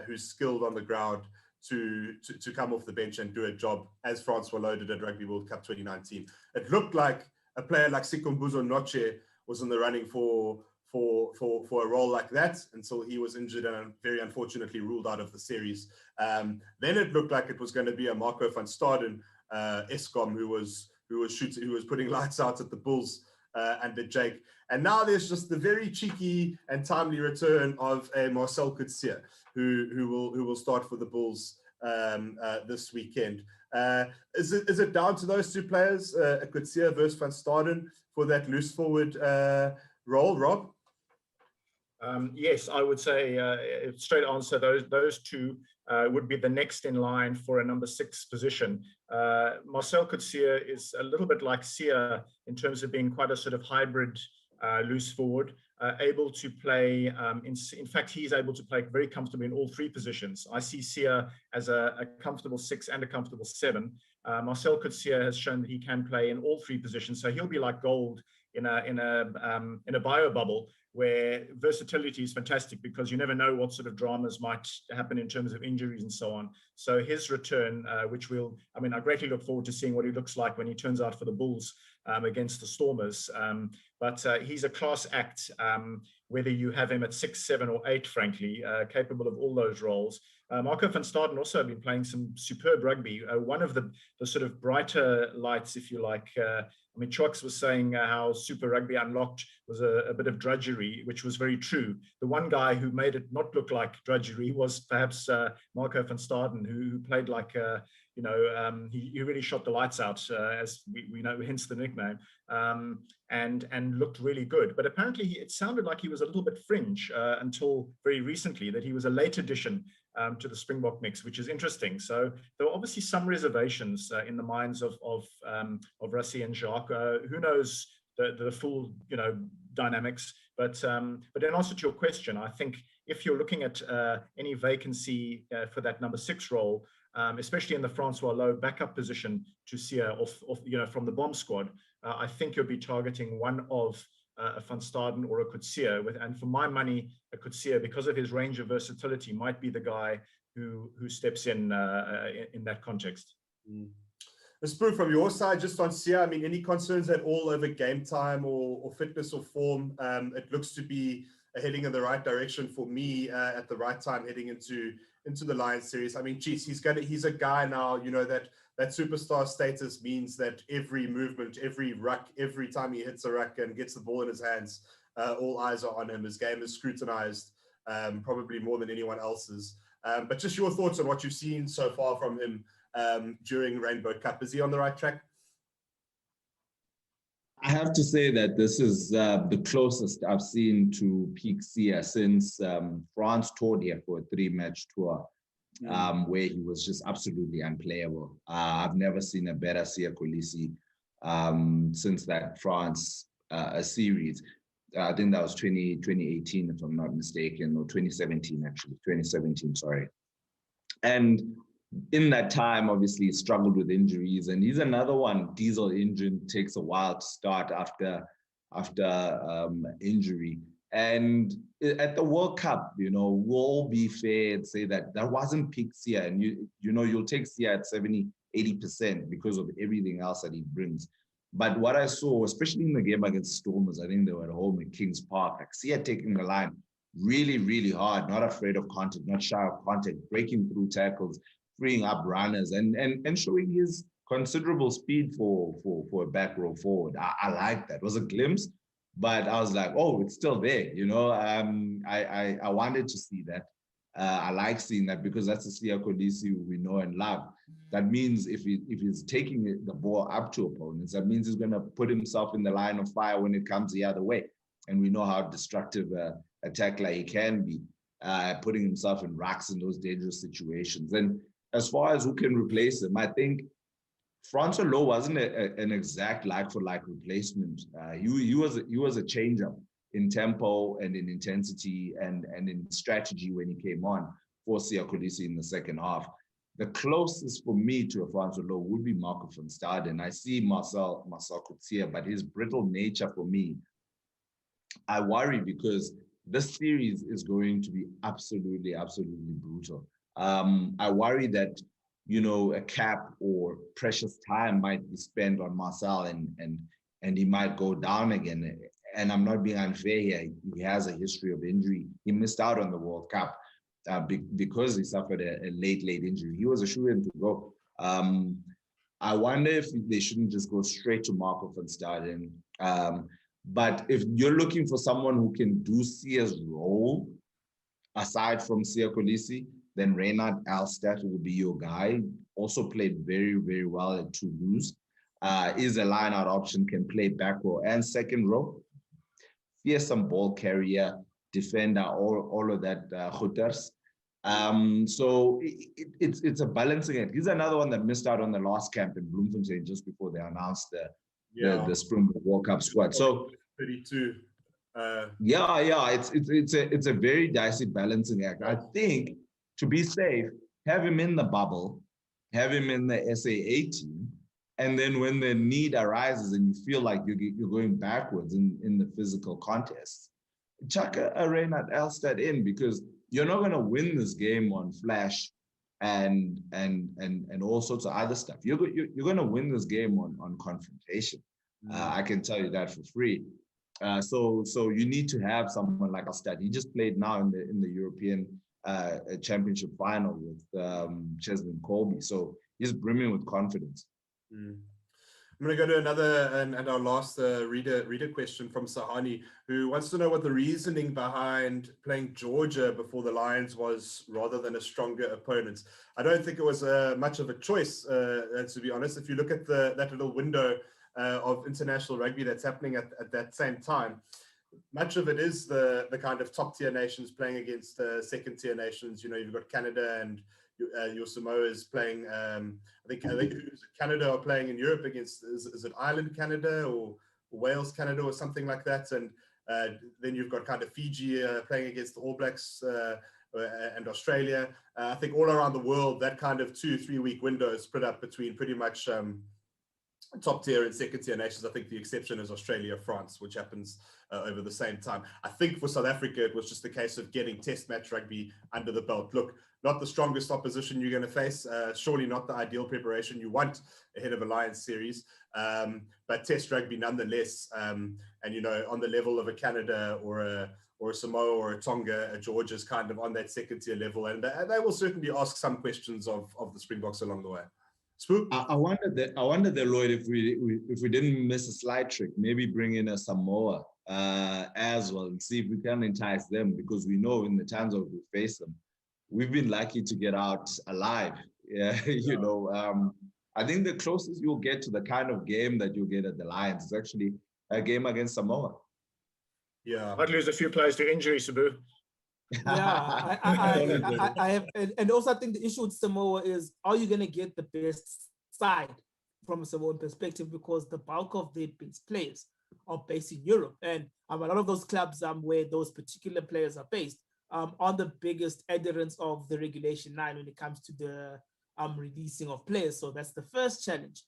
Speaker 1: who's skilled on the ground to come off the bench and do a job as Francois Lowe did at Rugby World Cup 2019. It looked like a player like Sikhumbuzo Noche was in the running for a role like that until he was injured and very unfortunately ruled out of the series. Then it looked like it was going to be a Marco van Staden, Eskom, who was putting lights out at the Bulls under Jake. And now there's just the very cheeky and timely return of a Marcel Coetzee, who will start for the Bulls this weekend. Is it down to those two players, Coetzee versus van Staden, for that loose forward role, Rob?
Speaker 3: Yes, I would say straight answer. Those two would be the next in line for a number 6 position. Marcel Coetzee is a little bit like Sia in terms of being quite a sort of hybrid loose forward, able to play. In fact, he's able to play very comfortably in all 3 positions. I see Sia as a comfortable 6 and a comfortable 7. Marcel Coetzee has shown that he can play in all 3 positions, so he'll be like gold in a bio bubble, where versatility is fantastic because you never know what sort of dramas might happen in terms of injuries and so on. So his return, which I greatly look forward to seeing what he looks like when he turns out for the Bulls against the Stormers. But he's a class act, whether you have him at 6, 7, or 8, frankly, capable of all those roles. Marco van Staden also have been playing some superb rugby. One of the sort of brighter lights, if you like, Chucks was saying how Super Rugby Unlocked was a bit of drudgery, which was very true. The one guy who made it not look like drudgery was perhaps Marco van Staden, who played like, he really shot the lights out, as we know, hence the nickname, and looked really good. But apparently it sounded like he was a little bit fringe until very recently, that he was a late addition to the Springbok mix, which is interesting. So there were obviously some reservations in the minds of Rassie and Jacques. Who knows the full dynamics? But in answer to your question, I think if you're looking at any vacancy for that number 6 role, especially in the Francois Lowe backup position to Sia from the bomb squad, I think you'll be targeting one of a Van Staden or a Coetzee, and for my money, a Coetzee, because of his range of versatility, might be the guy who steps in that context.
Speaker 1: Spur, from your side, just on Sia, any concerns at all over game time or fitness or form? It looks to be heading in the right direction for me at the right time, heading into the Lions series. He's a guy now, that superstar status means that every movement, every ruck, every time he hits a ruck and gets the ball in his hands, all eyes are on him. His game is scrutinized, probably more than anyone else's. But just your thoughts on what you've seen so far from him during Rainbow Cup. Is he on the right track?
Speaker 2: I have to say that this is the closest I've seen to peak Sia since France toured here for a 3-match tour, where he was just absolutely unplayable. I've never seen a better Sia Kolisi since that France series. I think that was 2018, if I'm not mistaken, or 2017, actually. 2017, sorry. And in that time, obviously, he struggled with injuries, and he's another one. Diesel engine takes a while to start after injury. And at the World Cup, we'll all be fair and say that wasn't peak Sia, and you'll take Sia at 70, 80% because of everything else that he brings. But what I saw, especially in the game against Stormers, I think they were at home at Kings Park, like Sia taking the line really, really hard, not afraid of contact, not shy of contact, breaking through tackles, freeing up runners, and showing his considerable speed for a back row forward. I like that. It was a glimpse, but I was like, oh, it's still there. I wanted to see that. I like seeing that because that's the Sia Kolisi we know and love. That means if he's taking the ball up to opponents, that means he's going to put himself in the line of fire when it comes the other way. And we know how destructive a tackler he can be, putting himself in racks in those dangerous situations. And as far as who can replace him, I think Francois Lowe wasn't an exact like-for-like replacement. He was a change-up in tempo and in intensity and in strategy when he came on for Sia Kolisi in the second half. The closest for me to a Francois Lowe would be Marco van Staden. I see Marcel Coetzee, but his brittle nature for me, I worry because this series is going to be absolutely, absolutely brutal. I worry that, a cap or precious time might be spent on Marcel and he might go down again. And I'm not being unfair here. He has a history of injury. He missed out on the World Cup because he suffered a late injury. He was a shoo-in to go. I wonder if they shouldn't just go straight to Marco van Staden. But if you're looking for someone who can do Sia's role, aside from Sia Kolisi, then Reinhard Alstad will be your guy. Also played very, very well at Toulouse. Is a line-out option, can play back row and second row. Fearsome ball carrier, defender, all of that Khouters. So it's a balancing act. He's another one that missed out on the last camp in Bloemfontein just before they announced the Springbok World Cup squad. So
Speaker 1: 32.
Speaker 2: It's a very dicey balancing act. I think to be safe, have him in the bubble, have him in the SAA team, and then when the need arises and you feel like you're going backwards in the physical contests, chuck a Reinhard Elstad in, because you're not going to win this game on flash and all sorts of other stuff. You're going to win this game on confrontation. I can tell you that for free. So you need to have someone like Elstad. He just played now in the European Championship final with Cheslin Colby. So he's brimming with confidence.
Speaker 1: I'm going to go to another and our last reader question from Sahani, who wants to know what the reasoning behind playing Georgia before the Lions was, rather than a stronger opponent. I don't think it was much of a choice, to be honest. If you look at that little window of international rugby that's happening at that same time, much of it is the kind of top tier nations playing against second tier nations. You know, you've got Canada and your Samoa is playing. I think Canada are playing in Europe against, is it Ireland Canada or Wales Canada or something like that, and then you've got kind of Fiji playing against the All Blacks and Australia. I think all around the world that kind of 2-3 week window is split up between pretty much top tier and second tier nations. I think the exception is Australia, France, which happens over the same time. I think for South Africa, it was just a case of getting test match rugby under the belt. Look, not the strongest opposition you're going to face, surely not the ideal preparation you want ahead of a Lions series, but test rugby nonetheless. And, you know, on the level of a Canada or a Samoa or a Tonga, a Georgia's kind of on that second tier level. And they will certainly ask some questions of the Springboks along the way. Spook?
Speaker 2: I wonder that Lloyd, if we didn't miss a slide trick, maybe bring in a Samoa as well and see if we can entice them, because we know in the times of we face them, we've been lucky to get out alive. You know, I think the closest you'll get to the kind of game that you'll get at the Lions is actually a game against Samoa.
Speaker 3: Yeah, might lose a few players to injury, Sabu.
Speaker 4: Yeah, I have, and also I think the issue with Samoa is, are you going to get the best side from a Samoan perspective, because the bulk of their best players are based in Europe, and a lot of those clubs where those particular players are based are the biggest adherents of the Regulation 9 when it comes to the releasing of players. So that's the first challenge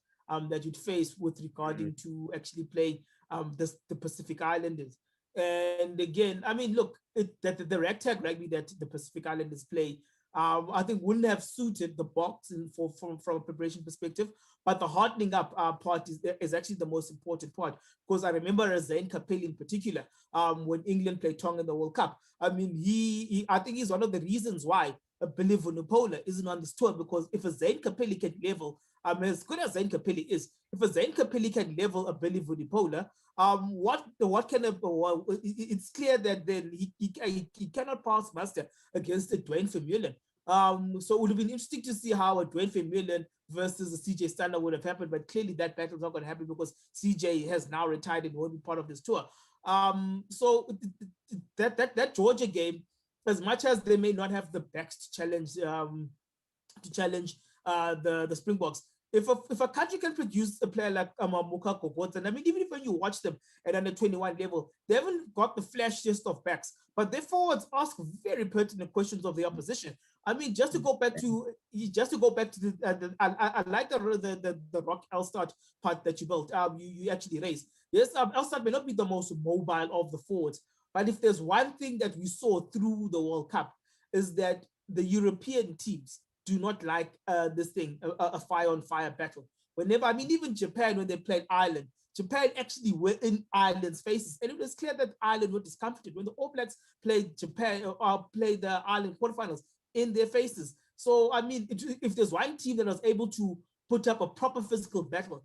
Speaker 4: that you'd face with regarding to actually play the Pacific Islanders. And again, I mean, look, the ragtag rugby that the Pacific Islanders play, I think wouldn't have suited the Boks from a preparation perspective. But the hardening up part is actually the most important part, because I remember Zane Capelli in particular, when England played Tonga in the World Cup. I mean, I think he's one of the reasons why Billy Vunipola isn't on this tour, because if a Zane Capelli can level, as good as Zane Capelli is, if a Zane Capelli can level a Billy Vunipola, what can it's clear that then he cannot pass muster against a Dwayne Vermeulen. So it would have been interesting to see how a Dwayne Vermeulen versus a CJ Stander would have happened, but clearly that battle is not going to happen because CJ has now retired and won't be part of this tour. So that Georgia game, as much as they may not have the backs to challenge the Springboks, if a country can produce a player like Muka Kokotsa, and I mean, even if when you watch them at under 21 level, they haven't got the flashiest of backs, but their forwards ask very pertinent questions of the opposition. I mean, just to go back to the I like the Rock Elstad part that you built. You actually raised. Yes, Elstad may not be the most mobile of the forwards, but if there's one thing that we saw through the World Cup, is that the European teams do not like this thing, a fire-on-fire battle. Whenever, I mean, even Japan, when they played Ireland, Japan actually were in Ireland's faces. And it was clear that Ireland were discomforted when the All Blacks played Japan or played the Ireland quarterfinals in their faces. So, I mean, if there's one team that was able to put up a proper physical battle,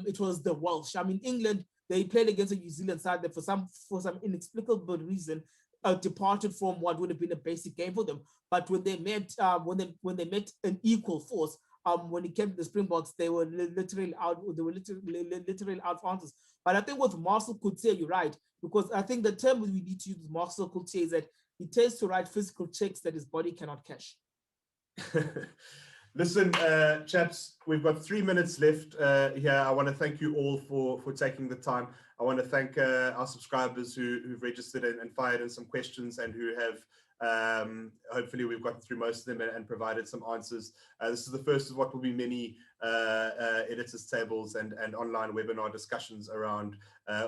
Speaker 4: it was the Welsh. I mean, England, they played against a New Zealand side that for some inexplicable reason departed from what would have been a basic game for them. But when they met an equal force, when it came to the Springboks, they were literally out. They were literally out for answers. But I think with Marcel Coetzee, you're right, because I think the term we need to use with Marcel Coetzee is that he tends to write physical checks that his body cannot cash.
Speaker 1: Listen, chaps, we've got 3 minutes left here. I want to thank you all for taking the time. I want to thank our subscribers who've registered and fired in some questions and who have hopefully we've gotten through most of them and provided some answers. This is the first of what will be many editors tables and online webinar discussions around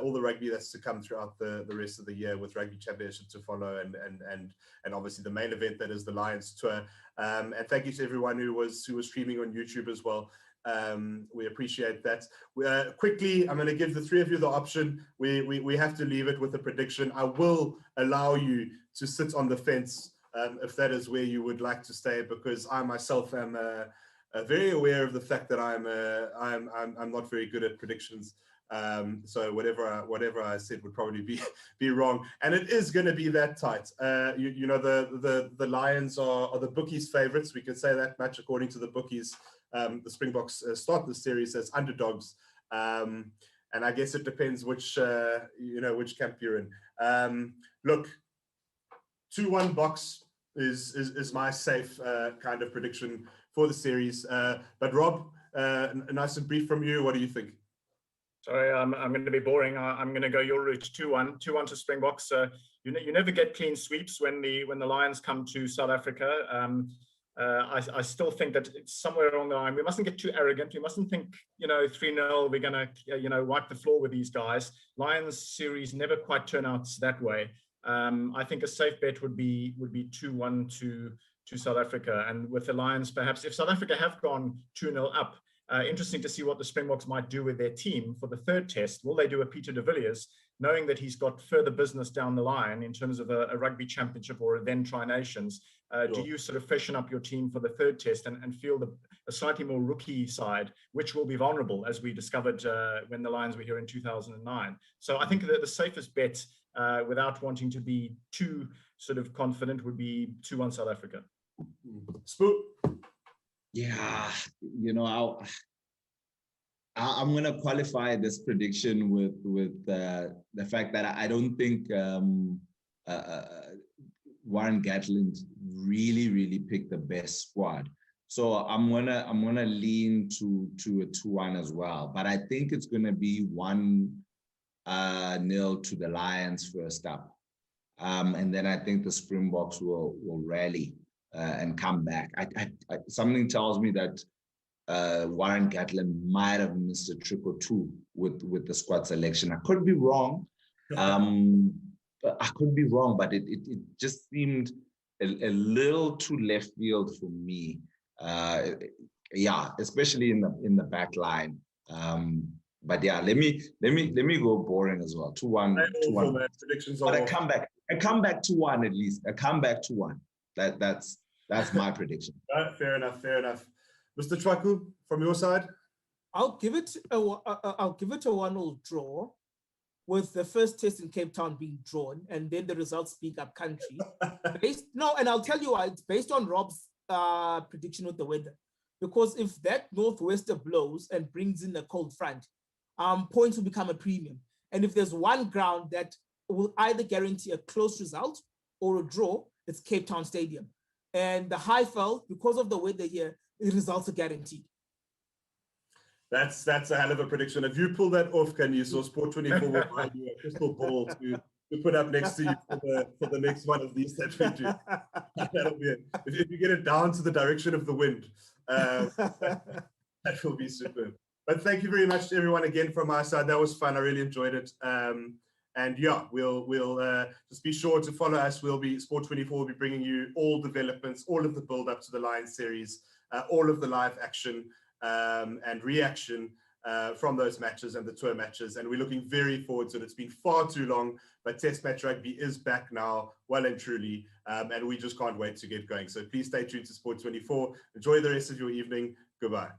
Speaker 1: all the rugby that's to come throughout the rest of the year, with Rugby Championship to follow and obviously the main event that is the Lions Tour. And thank you to everyone who was streaming on YouTube as well. We appreciate that. Quickly, I'm going to give the three of you the option. We have to leave it with a prediction. I will allow you to sit on the fence if that is where you would like to stay, because I myself am very aware of the fact that I'm not very good at predictions. So whatever I said would probably be wrong, and it is going to be that tight. You know, the Lions are the bookies' favorites. We can say that much according to the bookies. The Springboks start the series as underdogs, and I guess it depends which camp you're in. Look, 2-1 Boks is my safe kind of prediction for the series. But Rob, nice and brief from you. What do you think?
Speaker 3: Sorry, I'm going to be boring. I'm going to go your route, 2-1 to Springboks. You never get clean sweeps when the Lions come to South Africa. I still think that it's somewhere along the line. We mustn't get too arrogant. We mustn't think, 3-0, we're going to, wipe the floor with these guys. Lions series never quite turn out that way. I think a safe bet would be 2-1 to South Africa. And with the Lions, perhaps, if South Africa have gone 2-0 up, interesting to see what the Springboks might do with their team for the third test. Will they do a Peter de Villiers, knowing that he's got further business down the line in terms of a rugby championship or a then Tri-Nations? Sure. Do you sort of freshen up your team for the third test and field a slightly more rookie side, which will be vulnerable, as we discovered when the Lions were here in 2009? So I think that the safest bet, without wanting to be too sort of confident, would be 2-1 South Africa.
Speaker 1: Spook.
Speaker 2: Yeah, I'm going to qualify this prediction with the fact that I don't think Warren Gatland really picked the best squad. So I'm gonna lean to a 2-1 as well. But I think it's going to be 1-0 to the Lions first up, and then I think the Springboks will rally and come back. Something tells me that Warren Gatland might have missed a trick or two with the squad selection. I could be wrong. But it just seemed a little too left field for me. Especially in the back line. But yeah, let me go boring as well. 2-1. 2-1.
Speaker 1: Predictions
Speaker 2: but I come back 2-1 at least. I come back 2-1. That's my prediction.
Speaker 1: Fair enough. Mr. Chwaku, from your side?
Speaker 4: I'll give it a 1-1 draw, with the first test in Cape Town being drawn, and then the results speak up country. And I'll tell you why. It's based on Rob's prediction with the weather. Because if that northwester blows and brings in a cold front, points will become a premium. And if there's one ground that will either guarantee a close result or a draw, it's Cape Town Stadium. And the Highveld, because of the weather here, the results are guaranteed.
Speaker 1: That's a hell of a prediction. If you pull that off, can you? So Sport 24 will buy you a crystal ball to put up next to you for the next one of these that we do. That'll be it. If you get it down to the direction of the wind, that will be superb. But thank you very much to everyone again from my side. That was fun. I really enjoyed it. And yeah, we'll just be sure to follow us. Sport 24 will be bringing you all developments, all of the build up to the Lions series, all of the live action and reaction from those matches and the tour matches. And we're looking very forward to it. It's been far too long, but Test match rugby is back now, well and truly. And we just can't wait to get going. So please stay tuned to Sport 24. Enjoy the rest of your evening. Goodbye.